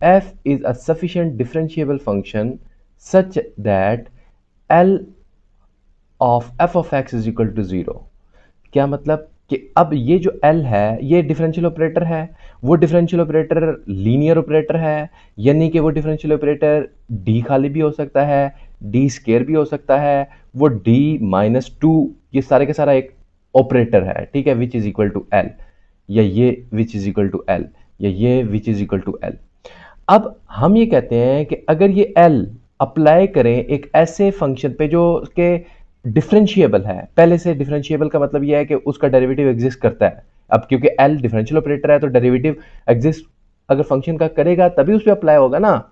f is a sufficient differentiable function such that L of f of x is equal to 0। क्या मतलब कि अब ये जो L है ये डिफरेंशियल ऑपरेटर है, वो डिफरेंशियल ऑपरेटर लीनियर ऑपरेटर है, यानी कि वो डिफरेंशियल ऑपरेटर D खाली भी हो सकता है, D स्केयर भी हो सकता है, वो D माइनस टू, ये सारे के सारा एक ऑपरेटर है, ठीक है, which is equal to L, या ये which is equal to L, या ये which is equal to L। अब हम ये कहते हैं कि अगर ये L अप्लाई करें एक ऐसे फंक्शन पे जो के डिफरेंशिएबल है, पहले से डिफरेंशिएबल का मतलब यह है कि उसका डेरिवेटिव एग्जिस्ट करता है। अब क्योंकि L डिफरेंशियल ऑपरेटर है तो डेरिवेटिव एग्जिस्ट अगर फंक्शन का करेगा तभी उस पर अप्लाई होगा ना।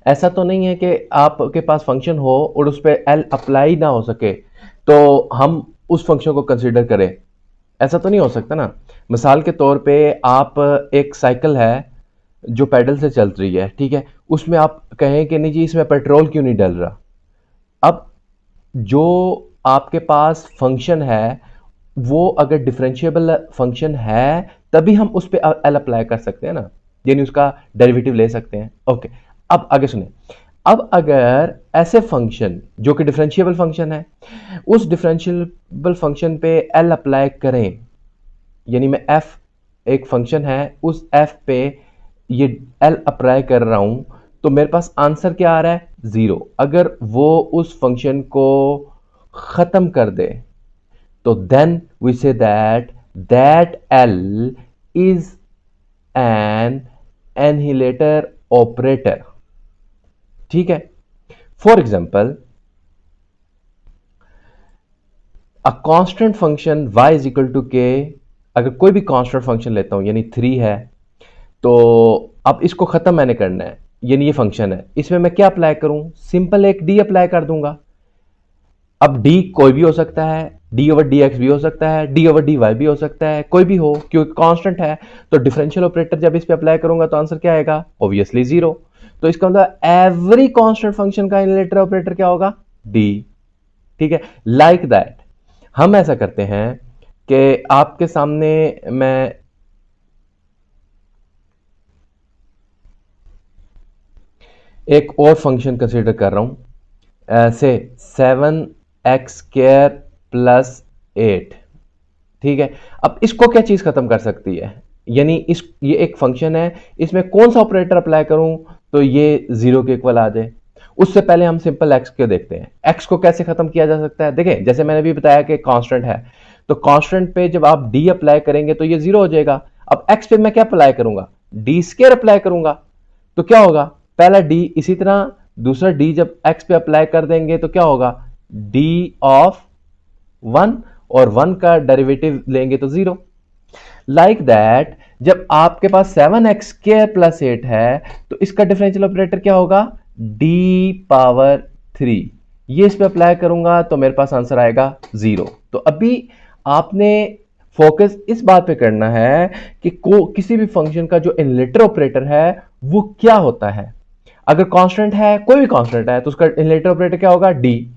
ऐसा तो नहीं है कि आपके पास फंक्शन हो और उस पर L अप्लाई ना हो सके तो हम उस फंक्शन को कंसीडर करें, ऐसा तो नहीं हो सकता ना। मिसाल के तौर पे आप एक साइकिल है जो पैडल से चल रही है, ठीक है, उसमें आप कहें कि नहीं जी इसमें पेट्रोल क्यों नहीं डल रहा। अब जो आपके पास फंक्शन है वो अगर डिफरेंशिएबल फंक्शन है तभी हम उस पर एल अप्लाई कर सकते हैं ना, यानी उसका डेरिवेटिव ले सकते हैं। ओके, अब आगे सुने। अब अगर ऐसे फंक्शन जो कि डिफरेंशिएबल फंक्शन है उस डिफरेंशिएबल फंक्शन पे एल अप्लाई करें, यानी मैं एफ एक फंक्शन है उस एफ पे ये एल अप्लाई कर रहा हूं तो मेरे पास आंसर क्या आ रहा है, 0। अगर वो उस फंक्शन को खत्म कर दे तो then we say that L is an annihilator operator, ठीक है। For example a constant function y is equal to k, अगर कोई भी कांस्टेंट फंक्शन लेता हूं यानी 3 है, तो अब इसको खत्म मैंने करना है, यानी ये फंक्शन है, इसमें मैं क्या अप्लाई करूं, सिंपल एक डी अप्लाई कर दूंगा। अब डी कोई भी हो सकता है, डी ओवर डी एक्स भी हो सकता है, डी ओवर डी वाई भी हो सकता है, कोई भी हो, क्योंकि कांस्टेंट है तो डिफरेंशियल ऑपरेटर जब इस पे अप्लाई करूंगा तो आंसर क्या आएगा, ऑब्वियसली 0। तो इसका मतलब एवरी कांस्टेंट फंक्शन का इनलेटर ऑपरेटर क्या होगा, डी, ठीक है। लाइक दैट हम ऐसा करते हैं कि आपके सामने मैं एक और फंक्शन कंसीडर कर रहा हूं, से 7x स्क्वायर प्लस 8, ठीक है। अब इसको क्या चीज खत्म कर सकती है, यानी ये एक फंक्शन है, इसमें कौन सा ऑपरेटर अप्लाई करूं तो ये 0 के इक्वल आ जाए। उससे पहले हम सिंपल x को देखते हैं, x को कैसे खत्म किया जा सकता है। देखिए जैसे मैंने भी बताया कि कांस्टेंट है तो कांस्टेंट पे जब आप d अप्लाई करेंगे तो ये 0 हो जाएगा। अब x पे मैं क्या अप्लाई करूंगा, डी स्क्वायर अप्लाई करूंगा, तो क्या होगा, पहला d, इसी तरह दूसरा d जब x पे अप्लाई कर देंगे तो क्या होगा, d ऑफ 1, और 1 का डेरिवेटिव लेंगे तो 0। लाइक दैट जब आपके पास 7x स्क्वायर प्लस 8 है तो इसका डिफरेंशियल ऑपरेटर क्या होगा, d पावर 3, ये इस पे अप्लाई करूंगा तो मेरे पास आंसर आएगा 0। तो अभी आपने फोकस इस बात पे करना है कि किसी भी फंक्शन का जो इनलेटर ऑपरेटर है वो क्या होता है। अगर कांस्टेंट है, कोई भी कांस्टेंट है, तो उसका इनलेटर ऑपरेटर क्या होगा, डी,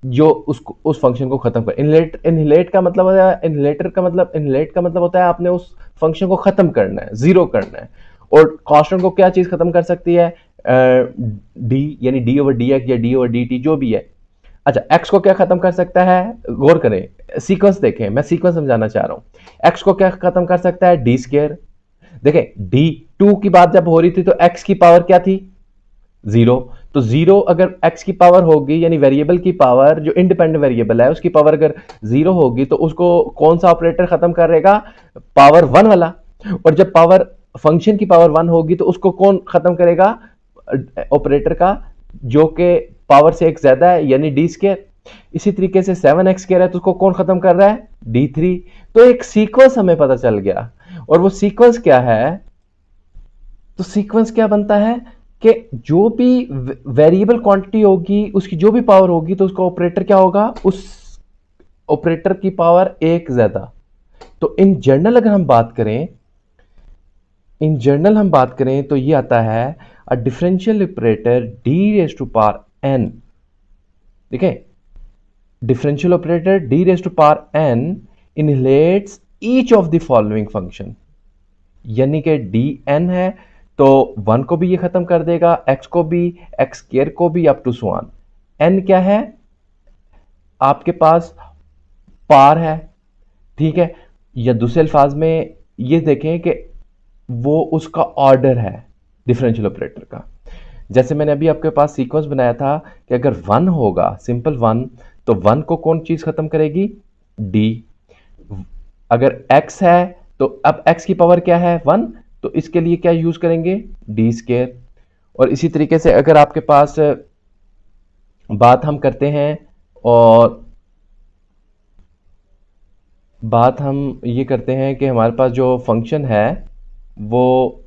जो उसको उस फंक्शन को खत्म कर। इनहिलेट का मतलब होता है, इनहिलेट का मतलब होता है आपने उस फंक्शन को खत्म करना है, 0 करना है। और कांस्टेंट को क्या चीज खत्म कर सकती है, डी, यानी डी ओवर डी एक्स या डी ओवर डी टी जो भी है। अच्छा, एक्स को क्या खत्म कर सकता है, गौर करें, सीक्वेंस देखें, मैं सीक्वेंस समझाना चाह रहा हूं। एक्स को क्या खत्म कर सकता है, डी स्क्वायर। देखें डी 2 की बात जब हो रही थी तो एक्स की पावर क्या थी, 0। तो 0 अगर x की पावर होगी, यानी वेरिएबल की पावर जो इंडिपेंडेंट वेरिएबल है उसकी पावर अगर 0 होगी तो उसको कौन सा ऑपरेटर खत्म करेगा, पावर 1 वाला। और जब पावर फंक्शन की पावर 1 होगी तो उसको कौन खत्म करेगा, ऑपरेटर का जो कि पावर से एक ज्यादा है, यानी डी स्क्वायर। इसी तरीके से 7x स्क्वायर है तो उसको कौन खत्म कर रहा है, d3। तो एक सीक्वेंस हमें पता चल गया, और वो सीक्वेंस क्या है, तो सीक्वेंस क्या बनता है कि जो भी वेरिएबल क्वांटिटी होगी उसकी जो भी पावर होगी तो उसका ऑपरेटर क्या होगा, उस ऑपरेटर की पावर एक ज्यादा। तो इन जनरल अगर हम बात करें तो ये आता है a differential operator d raise to power n। देखिए differential operator d raise to power n annihilates each of the following function, यानी कि dn है तो 1 को भी ये खत्म कर देगा, x को भी, x स्क्वायर को भी, up to so on. n क्या है आपके पास? पार है, ठीक है। या दूसरे अल्फाज में ये देखें कि वो उसका ऑर्डर है डिफरेंशियल ऑपरेटर का। जैसे मैंने अभी आपके पास सीक्वेंस बनाया था कि अगर 1 होगा, सिंपल 1, तो 1 को कौन चीज खत्म करेगी? d। अगर x है तो अब x की पावर क्या है? 1, तो इसके लिए क्या यूज करेंगे? D square. और इसी तरीके से अगर आपके पास बात हम करते हैं, और बात हम ये करते हैं कि हमारे पास जो फंक्शन है वो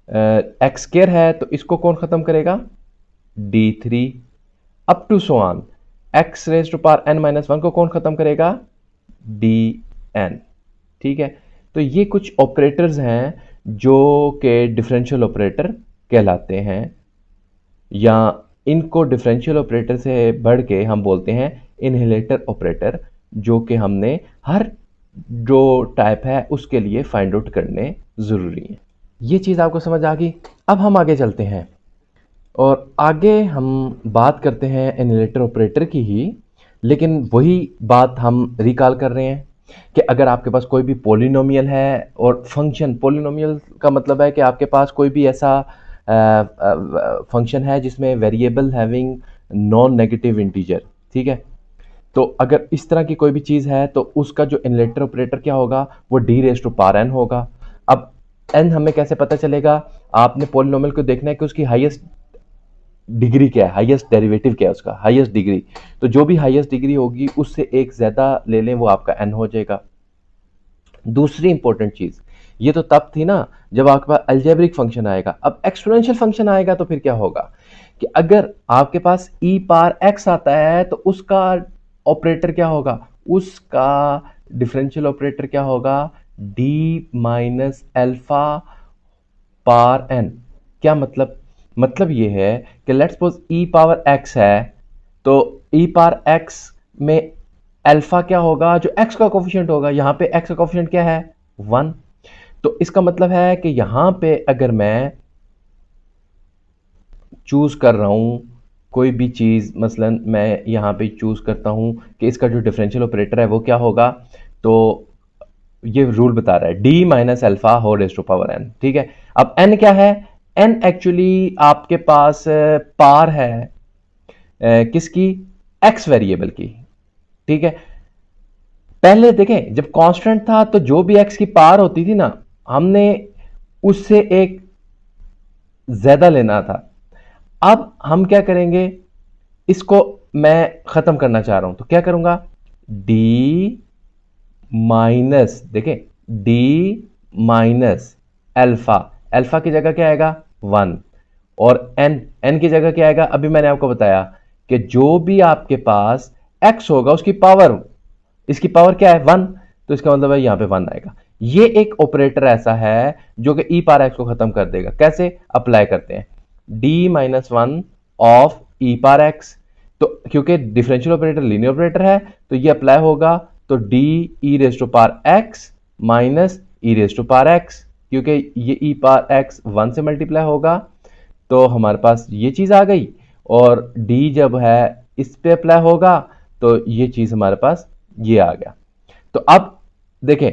एक्स स्केयर है, तो इसको कौन खत्म करेगा? d3 up to so on. X raise to power n minus 1 को कौन खत्म करेगा? dn। ठीक है, तो ये कुछ ऑपरेटर्स हैं जो के डिफरेंशियल ऑपरेटर कहलाते हैं, या इनको डिफरेंशियल ऑपरेटर से बढ़ के हम बोलते हैं इनहेलेटर ऑपरेटर, जो कि हमने हर जो टाइप है उसके लिए फाइंड आउट करने ज़रूरी है। ये चीज़ आपको समझ आ गई। अब हम आगे चलते हैं और आगे हम बात करते हैं इनहेलेटर ऑपरेटर की ही, लेकिन वही बात हम रिकॉल कर रहे हैं कि अगर आपके पास कोई भी पोलिनोमियल है और फंक्शन, पोलिनोमियल का मतलब है कि आपके पास कोई भी ऐसा फंक्शन है जिसमें variable having non negative integer, ठीक है। तो अगर इस तरह की कोई भी चीज़ है तो उसका जो इनलेटर ऑपरेटर क्या होगा? वो D raise to power n होगा। अब एन हमें कैसे पता चलेगा? आपने पोलिनोमियल को देखना है कि उसकी हाईएस्ट डिग्री क्या है, हाईएस्ट डेरिवेटिव क्या है उसका, हाईएस्ट डिग्री। तो जो भी हाईएस्ट डिग्री होगी उससे एक ज्यादा ले लें, वो आपका एन हो जाएगा। दूसरी इंपॉर्टेंट चीज, ये तो तब थी ना जब आपके पास अलजेब्रिक फंक्शन आएगा। अब एक्सपोनेंशियल फंक्शन आएगा तो फिर क्या होगा कि अगर आपके पास ई पावर एक्स आता है तो उसका ऑपरेटर क्या होगा? उसका डिफरेंशियल ऑपरेटर क्या होगा? D minus alpha power n. क्या मतलब? मतलब ये है कि let's suppose e power x है, तो ई पावर एक्स में अल्फा क्या होगा? जो एक्स का कोफिशिएंट होगा। यहां पे एक्स का कोफिशिएंट क्या है? 1। तो इसका मतलब है कि यहां पे अगर मैं चूज कर रहा हूं कोई भी चीज, मसलन मैं यहां पे चूज करता हूं कि इसका जो डिफरेंशियल ऑपरेटर है वो क्या होगा, तो ये रूल बता रहा है D minus alpha whole raise to power n, ठीक है। अब एन क्या है? एन एक्चुअली आपके पास पार है किसकी? एक्स वेरिएबल की, ठीक है। पहले देखें जब कांस्टेंट था तो जो भी एक्स की पार होती थी ना, हमने उससे एक ज्यादा लेना था। अब हम क्या करेंगे? इसको मैं खत्म करना चाह रहा हूं, तो क्या करूंगा? डी माइनस, देखें, डी माइनस अल्फा, अल्फा की जगह क्या आएगा? 1। और एन, एन की जगह क्या आएगा? अभी मैंने आपको बताया कि जो भी आपके पास एक्स होगा उसकी पावर, इसकी पावर क्या है? 1। तो इसका मतलब है यहां पे 1 आएगा। ये एक ऑपरेटर ऐसा है जो कि ई पावर एक्स को खत्म कर देगा। कैसे अप्लाई करते हैं? D minus 1 of E power x. तो क्योंकि डिफरेंशियल ऑपरेटर लीनियर ऑपरेटर है तो ये अप्लाई होगा, तो D e raise to power x minus e raise to power x, क्योंकि ये ई पावर एक्स 1 से मल्टीप्लाई होगा, तो हमारे पास ये चीज आ गई। और डी जब है इस पे अप्लाई होगा तो ये चीज हमारे पास ये आ गया। तो अब देखें,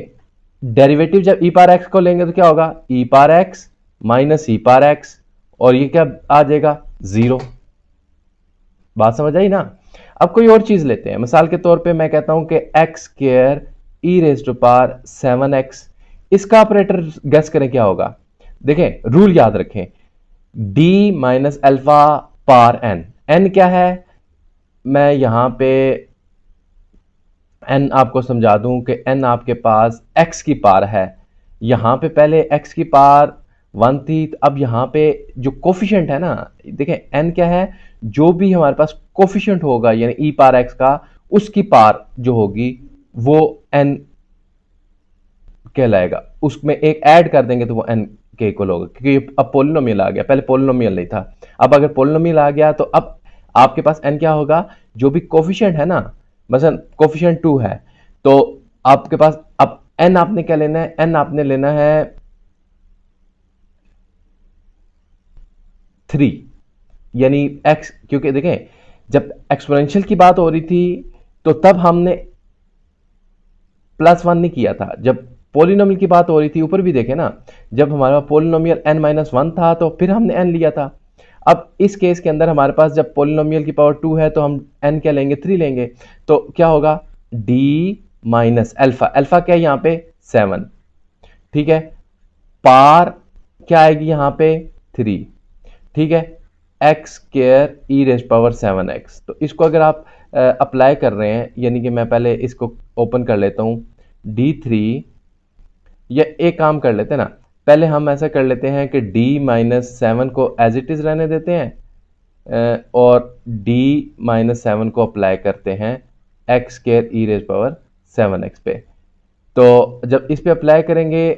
डेरिवेटिव जब ई पावर एक्स को लेंगे तो क्या होगा? ई पावर एक्स माइनस ई पावर एक्स, और ये क्या आ जाएगा? 0। बात समझ आई ना? अब कोई और चीज लेते हैं, मिसाल के तौर पे मैं कहता हूं कि x square e raise to power 7x, इसका ऑपरेटर गेस करें क्या होगा? देखें, रूल याद रखें, D minus alpha power n. N क्या है? मैं यहां पे एन आपको समझा दूं कि एन आपके पास एक्स की पार है। यहां पे पहले एक्स की पार 1 थी, तो अब यहां पे जो कोफिशिएंट है ना, देखें एन क्या है? जो भी हमारे पास कोफिशिएंट होगा यानी ई पार एक्स का, उसकी पार जो होगी वो एन कहलाएगा। उसमें एक ऐड कर देंगे तो वो एन के इक्वल होगा, क्योंकि अब पोलिनोमियल आ गया, पहले पोलिनोमियल नहीं था। अब अगर पोलिनोमियल आ गया तो अब आपके पास एन क्या होगा? जो भी कोफिशिएंट है ना, मसलन कोफिशिएंट 2 है, तो आपके पास अब एन आपने क्या लेना है? एन आपने लेना है 3, यानी x, क्योंकि देखें जब एक्सपोनेंशियल की बात हो रही थी तो तब हमने +1 नहीं किया था, जब पोलिनोमियल की बात हो रही थी ऊपर भी देखें ना, जब हमारा पोलिनोमियल n-1 था तो फिर हमने n लिया था। अब इस केस के अंदर हमारे पास जब पोलिनोमियल की पावर 2 है तो हम n क्या लेंगे, 3 लेंगे, तो क्या होगा d माइनस अल्फा, अल्फा क्या है यहाँ पे 7, ठीक है, पार क्या आएगी यहाँ पे 3, ठीक है, x square e raise power 7x। तो इसको अगर आप अप्लाई कर रहे हैं, यानी कि मैं पहले इसको ओपन कर लेता हूँ d3, या एक काम कर लेते हैं ना, पहले हम ऐसा कर लेते हैं कि d-7 को एज इट इज रहने देते हैं, और d-7 को अप्लाई करते हैं x square e raise power 7x पे। तो जब इस पे अप्लाई करेंगे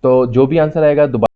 तो जो भी आंसर आएगा दोबारा